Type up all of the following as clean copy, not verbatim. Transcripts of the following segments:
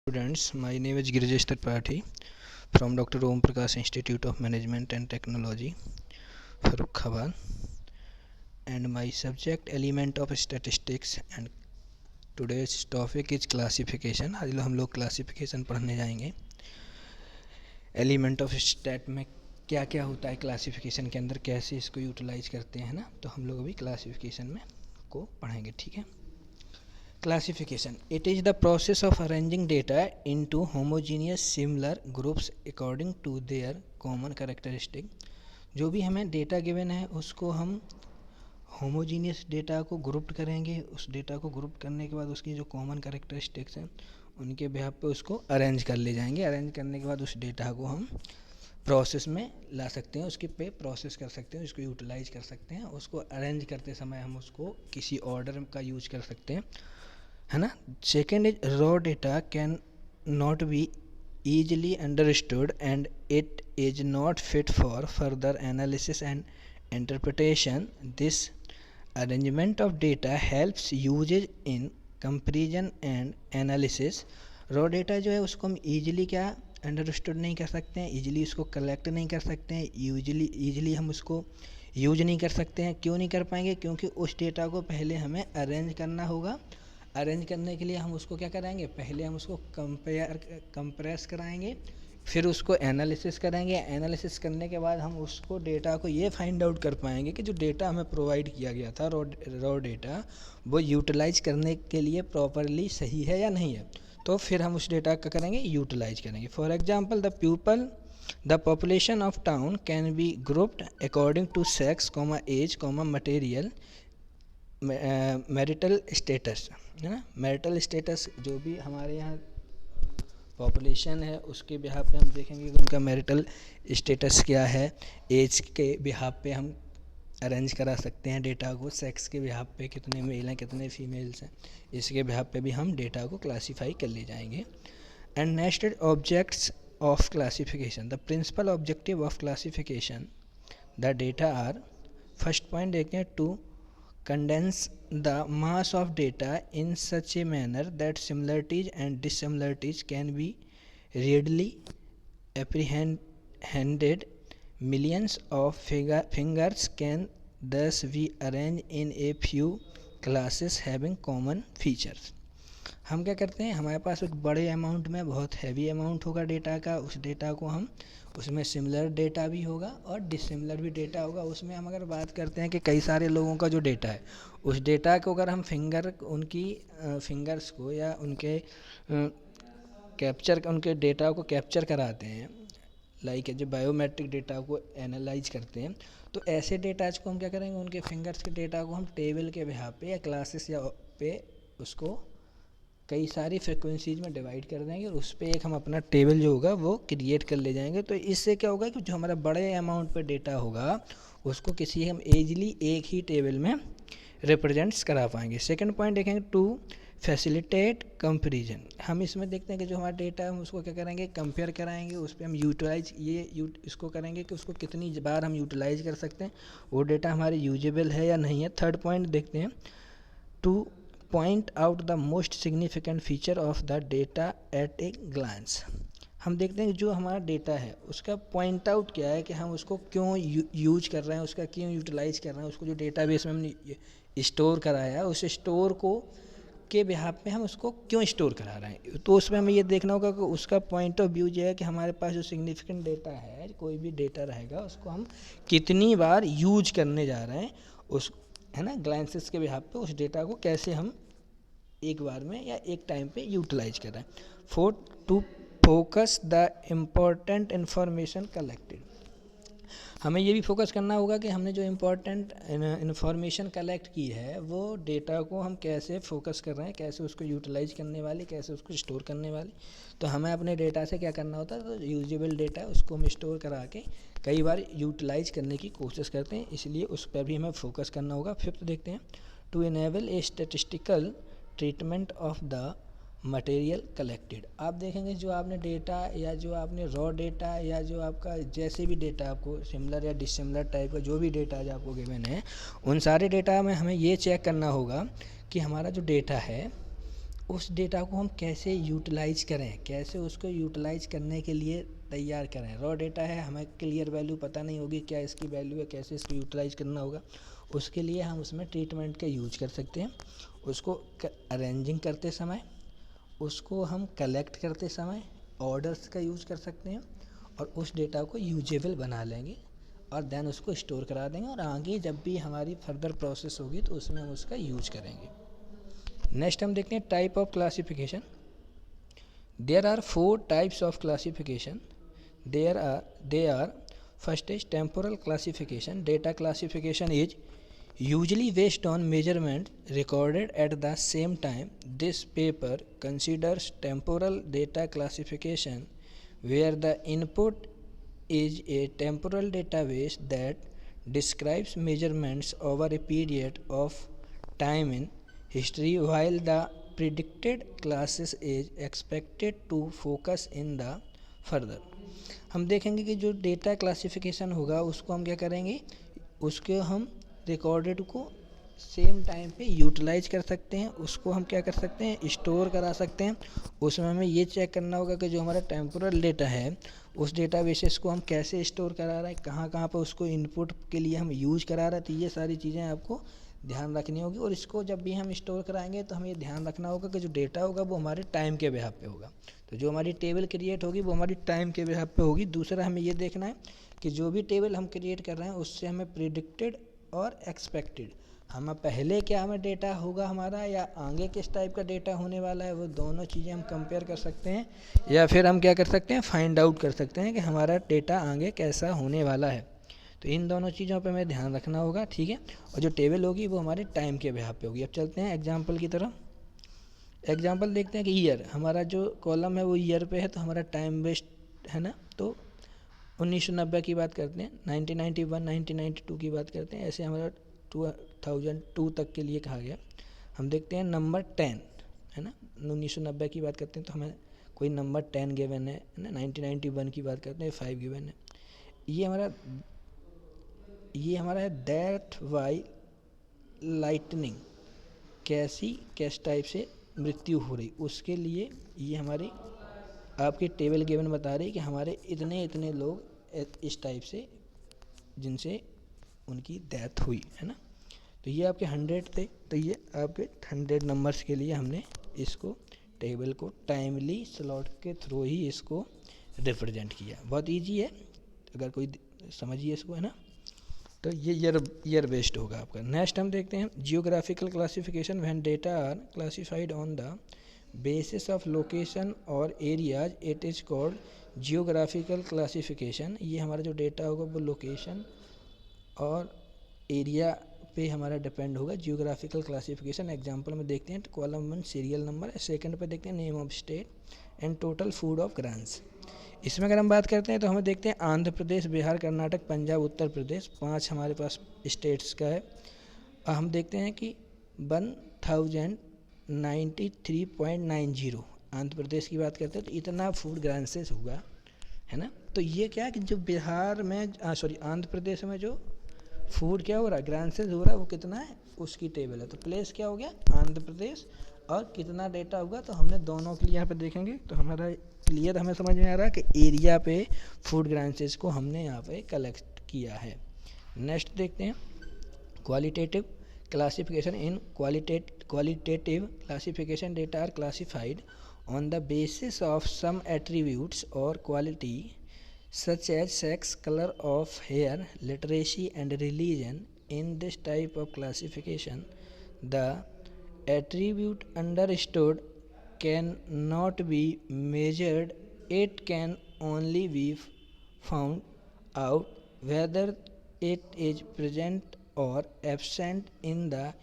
Students, my name is Girijesh Tripathi from Dr. Om Prakash Institute of Management and Technology, Farrukhabad, and my subject element of statistics and today's topic is classification. आज हम लोग classification पढ़ने जाएंगे. Element of stat में क्या क्या होता है क्लासिफिकेशन के अंदर, कैसे इसको यूटिलाइज करते हैं ना, तो हम लोग अभी क्लासिफिकेशन में को पढ़ेंगे. ठीक है. Classification. It is the process of arranging data into homogeneous similar groups according to their common characteristic. जो भी हमें डेटा गिवन है उसको हम होमोजीनियस डेटा को ग्रुप करेंगे. उस डेटा को ग्रुप करने के बाद उसकी जो कॉमन कैरेक्टरिस्टिक्स हैं उनके बेहाव पे उसको अरेंज कर ले जाएंगे. अरेंज करने के बाद उस डेटा को हम प्रोसेस में ला सकते हैं, उसके पे प्रोसेस कर सकते हैं, उसको यूटिलाइज कर सकते हैं. उसको अरेंज करते समय हम उसको किसी ऑर्डर का यूज कर सकते हैं, है ना. Second is raw data can not be easily understood and it is not fit for further analysis and interpretation. This arrangement of data helps users in comparison and analysis. Raw data जो है उसको हम easily क्या understood नहीं कर सकते हैं, easily उसको कलेक्ट नहीं कर सकते हैं, ईजिली हम उसको यूज नहीं कर सकते हैं. क्यों नहीं कर पाएंगे? क्योंकि उस डेटा को पहले हमें अरेंज करना होगा. अरेंज करने के लिए हम उसको क्या कराएंगे, पहले हम उसको कंप्रेस कराएंगे, फिर उसको एनालिसिस करेंगे. एनालिसिस करने के बाद हम उसको डेटा को ये फाइंड आउट कर पाएंगे कि जो डेटा हमें प्रोवाइड किया गया था रॉ डेटा वो यूटिलाइज करने के लिए प्रॉपरली सही है या नहीं है. तो फिर हम उस डेटा का करेंगे यूटिलाइज करेंगे. For example the population of town can be grouped according to sex, age, material, marital status, है ना. मैरिटल स्टेटस जो भी हमारे यहाँ पॉपुलेशन है उसके बिहार पे हम देखेंगे कि उनका मैरिटल स्टेटस क्या है. एज के बिहार पे हम अरेंज करा सकते हैं डेटा को. सेक्स के बिहार पे कितने मेल हैं कितने फीमेल्स हैं, इसके बिहार पे भी हम डेटा को क्लासीफाई कर ले जाएंगे. And next objects of classification. The principal objective of classification the data are. First point देखें, to condense the mass of data in such a manner that similarities and dissimilarities can be readily apprehended. Millions of fingers can thus be arranged in a few classes having common features. हम क्या करते हैं, हमारे पास एक बड़े amount में बहुत heavy amount होगा डेटा का. उस डेटा को हम उसमें सिमिलर डेटा भी होगा और डिसिमिलर भी डेटा होगा. उसमें हम अगर बात करते हैं कि कई सारे लोगों का जो डेटा है उस डेटा को अगर हम उनकी फिंगर्स को या उनके उनके डेटा को कैप्चर कराते हैं, लाइक जो बायोमेट्रिक डेटा को एनालाइज करते हैं, तो ऐसे डेटाज को हम क्या करेंगे, उनके फिंगर्स के डेटा को हम टेबल के बिहार पे या क्लासेस या पे उसको कई सारी फ्रिक्वेंसीज में डिवाइड कर देंगे और उस पर एक हम अपना टेबल जो होगा वो क्रिएट कर ले जाएंगे. तो इससे क्या होगा कि जो हमारा बड़े अमाउंट पे डेटा होगा उसको किसी हम ईजिली एक ही टेबल में रिप्रेजेंट्स करा पाएंगे. सेकंड पॉइंट देखेंगे, टू फैसिलिटेट कंपेरिजन. हम इसमें देखते हैं कि जो हमारा डेटा है हम उसको क्या करेंगे, कंपेयर कराएंगे. उस पर हम यूटिलाइज इसको करेंगे कि उसको कितनी बार हम यूटिलाइज कर सकते हैं, वो डेटा हमारे यूजेबल है या नहीं है. थर्ड पॉइंट देखते हैं, to point out the most significant feature of the data at a glance. हम देखते हैं कि जो हमारा डेटा है उसका पॉइंट आउट क्या है, कि हम उसको क्यों यूज कर रहे हैं, उसका क्यों यूटिलाइज कर रहे हैं. उसको जो डेटाबेस में हमने स्टोर कराया है उस स्टोर को के बिहाफ पे हम उसको क्यों स्टोर करा रहे हैं. तो उसमें हमें ये देखना होगा कि उसका पॉइंट ऑफ व्यू जो है कि हमारे पास जो सिग्निफिकेंट डेटा है, कोई भी डेटा रहेगा उसको हम कितनी बार यूज करने जा रहे हैं, उस है ना ग्लांसेस के बिहाफ पे उस डेटा को कैसे हम एक बार में या एक टाइम पे यूटिलाइज कर रहे हैं. Fourth, to focus the important information collected. हमें ये भी फोकस करना होगा कि हमने जो इम्पोर्टेंट इन्फॉर्मेशन कलेक्ट की है वो डेटा को हम कैसे फोकस कर रहे हैं, कैसे उसको यूटिलाइज करने वाले, कैसे उसको स्टोर करने वाले. तो हमें अपने डेटा से क्या करना होता है, तो यूजेबल डेटा है उसको हम स्टोर करा के कई बार यूटिलाइज करने की कोशिश करते हैं, इसलिए उस पर भी हमें फोकस करना होगा. फिफ्थ देखते हैं, to enable a statistical treatment of the material collected. आप देखेंगे जो आपने डेटा या जो आपने रॉ डेटा या जो आपका जैसे भी डेटा आपको सिमिलर या डिसिमिलर टाइप का जो भी डेटा जो आपको गिवन है, उन सारे डेटा में हमें ये चेक करना होगा कि हमारा जो डेटा है उस डेटा को हम कैसे यूटिलाइज करें, कैसे उसको यूटिलाइज करने के लिए तैयार करें। रॉ डेटा है, हमें क्लियर वैल्यू पता नहीं होगी क्या इसकी वैल्यू है, कैसे इसको यूटिलाइज करना होगा। उसके लिए हम उसमें ट्रीटमेंट का यूज कर सकते हैं। उसको अरेंजिंग करते समय, उसको हम कलेक्ट करते समय ऑर्डर्स का यूज़ कर सकते हैं और उस डेटा को यूजेबल बना लेंगे और देन उसको स्टोर करा देंगे और आगे जब भी हमारी फर्दर प्रोसेस होगी तो उसमें हम उसका यूज करेंगे। नेक्स्ट हम देखते हैं type of classification. There are 4 types of classification. They are first is temporal classification. Data classification is usually based on measurement recorded at the same time. This paper considers temporal data classification where the input is a temporal database that describes measurements over a period of time in history, while the predicted classes is expected to focus in the further. हम देखेंगे कि जो data classification होगा उसको हम क्या करेंगे, उसके हम रिकॉर्डेड को सेम टाइम पे यूटिलाइज कर सकते हैं, उसको हम क्या कर सकते हैं, स्टोर करा सकते हैं। उसमें हमें ये चेक करना होगा कि जो हमारा टेम्पोरल डेटा है उस डेटा बेसिस को हम कैसे स्टोर करा रहे हैं, कहाँ कहाँ पर उसको इनपुट के लिए हम यूज करा रहे हैं। तो ये सारी चीज़ें आपको ध्यान रखनी होगी और इसको जब भी हम स्टोर कराएंगे तो हमें ये ध्यान रखना होगा कि जो डेटा होगा वो हमारे टाइम के बिहाफ पे होगा। तो जो हमारी टेबल क्रिएट होगी वो हमारी टाइम के बिहाफ पे होगी। दूसरा हमें ये देखना है कि जो भी टेबल हम क्रिएट कर रहे हैं उससे हमें प्रिडिक्टेड और एक्सपेक्टेड, हम पहले क्या हमें डेटा होगा हमारा या आगे किस टाइप का डेटा होने वाला है, वो दोनों चीज़ें हम कंपेयर कर सकते हैं या फिर हम क्या कर सकते हैं, फाइंड आउट कर सकते हैं कि हमारा डेटा आगे कैसा होने वाला है। तो इन दोनों चीज़ों पे हमें ध्यान रखना होगा, ठीक है। और जो टेबल होगी वो हमारे टाइम के बिहाफ पे होगी। अब चलते हैं एग्जाम्पल की तरफ। एग्जाम्पल देखते हैं कि ईयर, हमारा जो कॉलम है वो ईयर पे है तो हमारा टाइम वेस्ट है ना। तो 1990 की बात करते हैं, 1991, 1992 की बात करते हैं, ऐसे हमारा 2002 तक के लिए कहा गया। हम देखते हैं नंबर 10 है ना। 1990 की बात करते हैं तो हमें कोई नंबर 10 गिवन है ना। 1991 की बात करते हैं 5 गिवन है। ये हमारा है डेथ बाय लाइटनिंग, किस टाइप से मृत्यु हो रही, उसके लिए ये हमारी आपकी टेबल गिवन बता रही कि हमारे इतने इतने लोग इस टाइप से जिनसे उनकी डेथ हुई है ना। तो ये आपके 100 थे, तो ये आपके 100 नंबर्स के लिए हमने इसको टेबल को टाइमली स्लॉट के थ्रू ही इसको रिप्रेजेंट किया। बहुत इजी है, अगर कोई समझिए इसको है ना। तो ये ईयर बेस्ड होगा आपका। नेक्स्ट हम देखते हैं geographical classification. When data are classified on the basis of location और areas it is called geographical classification. ये हमारा जो डेटा होगा वो लोकेशन और एरिया पे हमारा डिपेंड होगा। जियोग्राफिकल क्लासिफिकेशन एग्जांपल में देखते हैं, कॉलम 1 सीरियल नंबर, सेकंड पे देखते हैं name of state and total food of grains. इसमें अगर हम बात करते हैं तो हमें देखते हैं आंध्र प्रदेश, बिहार, कर्नाटक, पंजाब, उत्तर प्रदेश, 5 हमारे पास स्टेट्स का है। हम देखते हैं कि 1093.90 आंध्र प्रदेश की बात करते हैं तो इतना फूड ग्रांसेस हुआ है ना। तो ये क्या कि जो बिहार में आंध्र प्रदेश में जो फूड क्या हो रहा है, ग्रांसेस हो रहा है, वो कितना है उसकी टेबल है। तो प्लेस क्या हो गया, आंध्र प्रदेश, और कितना डेटा होगा तो हमने दोनों के लिए यहाँ पे देखेंगे तो हमारा क्लियर हमें समझ में आ रहा है कि एरिया पे फूड ग्रांसेस को हमने यहाँ पे कलेक्ट किया है। नेक्स्ट देखते हैं qualitative classification. In qualitative classification data are classified on the basis of some attributes or quality such as sex, color of hair, literacy and religion. In this type of classification, the attribute understood cannot be measured. It can only be found out whether it is present or absent in the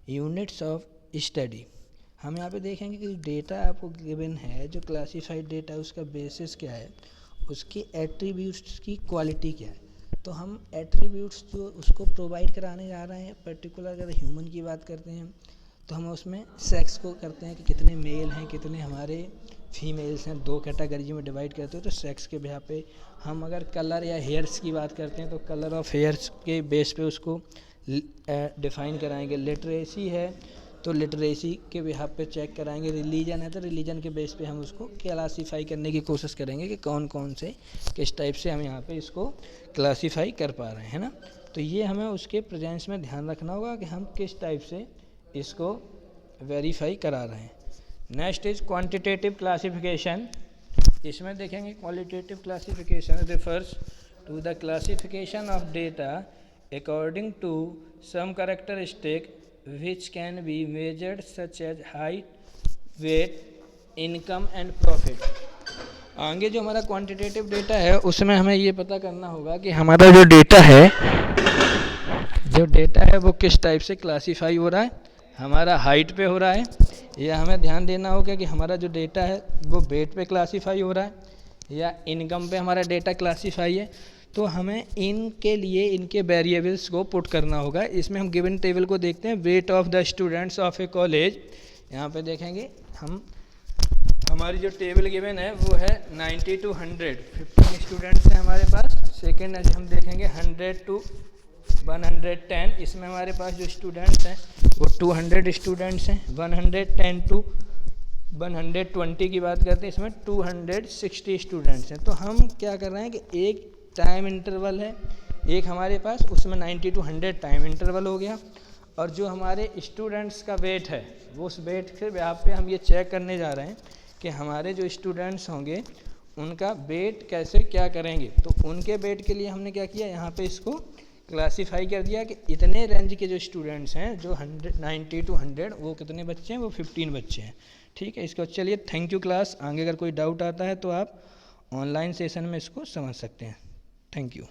units of study. हम यहाँ पे देखेंगे कि data आपको given है, जो classified data है उसका बेसिस क्या है, उसकी एट्रीब्यूट्स की क्वालिटी क्या है। तो हम एट्रीब्यूट्स जो उसको प्रोवाइड कराने जा रहे हैं, पर्टिकुलर अगर ह्यूमन की बात करते हैं तो हम उसमें सेक्स को करते हैं कि कितने मेल हैं कितने हमारे फीमेल्स हैं, 2 कैटेगरी में डिवाइड करते हैं तो सेक्स के बिहाफ पे। हम अगर कलर या हेयर्स की बात करते हैं तो कलर ऑफ हेयर्स के बेस पे उसको डिफ़ाइन कराएंगे। लिटरेसी है तो लिटरेसी के बिहाफ पे चेक कराएंगे, रिलीजन है तो रिलीजन के बेस पे हम उसको क्लासीफाई करने की कोशिश करेंगे कि कौन कौन से किस टाइप से हम यहाँ पे इसको क्लासीफाई कर पा रहे हैं ना। तो ये हमें उसके प्रेजेंस में ध्यान रखना होगा कि हम किस टाइप से इसको वेरीफाई करा रहे हैं। Next is quantitative classification. इसमें देखेंगे qualitative classification refers to the classification of data according to some characteristic which can be measured such as height, weight, income and profit। आगे जो हमारा क्वांटिटेटिव डेटा है उसमें हमें ये पता करना होगा कि हमारा जो डेटा है वो किस टाइप से क्लासीफाई हो रहा है, हमारा हाइट पे हो रहा है, या हमें ध्यान देना होगा कि हमारा जो डेटा है वो वेट पे क्लासीफाई हो रहा है या इनकम पे हमारा डेटा क्लासीफाई है। तो हमें इनके लिए इनके वेरिएबल्स को पुट करना होगा। इसमें हम गिवन टेबल को देखते हैं, weight of the students of A college. यहाँ पे देखेंगे हमारी जो टेबल गिवन है वो है 90 to 100, 15 स्टूडेंट्स हैं हमारे पास। सेकेंड हम देखेंगे 100 to 110, इसमें हमारे पास जो स्टूडेंट्स हैं वो 200 स्टूडेंट्स हैं। 110 to 120 की बात करते हैं, इसमें 260 स्टूडेंट्स हैं। तो हम क्या कर रहे हैं कि एक टाइम इंटरवल है एक हमारे पास, उसमें 90 to 100 टाइम इंटरवल हो गया, और जो हमारे स्टूडेंट्स का वेट है वो उस वेट के यहाँ पे हम ये चेक करने जा रहे हैं कि हमारे जो स्टूडेंट्स होंगे उनका वेट कैसे क्या करेंगे। तो उनके वेट के लिए हमने क्या किया, यहाँ पे इसको क्लासीफाई कर दिया कि इतने रेंज के जो स्टूडेंट्स हैं जो 90 to 100 वो कितने बच्चे हैं, वो 15 बच्चे हैं। ठीक है, इसको चलिए थैंक यू क्लास। आगे अगर कोई डाउट आता है तो आप ऑनलाइन सेशन में इसको समझ सकते हैं। Thank you.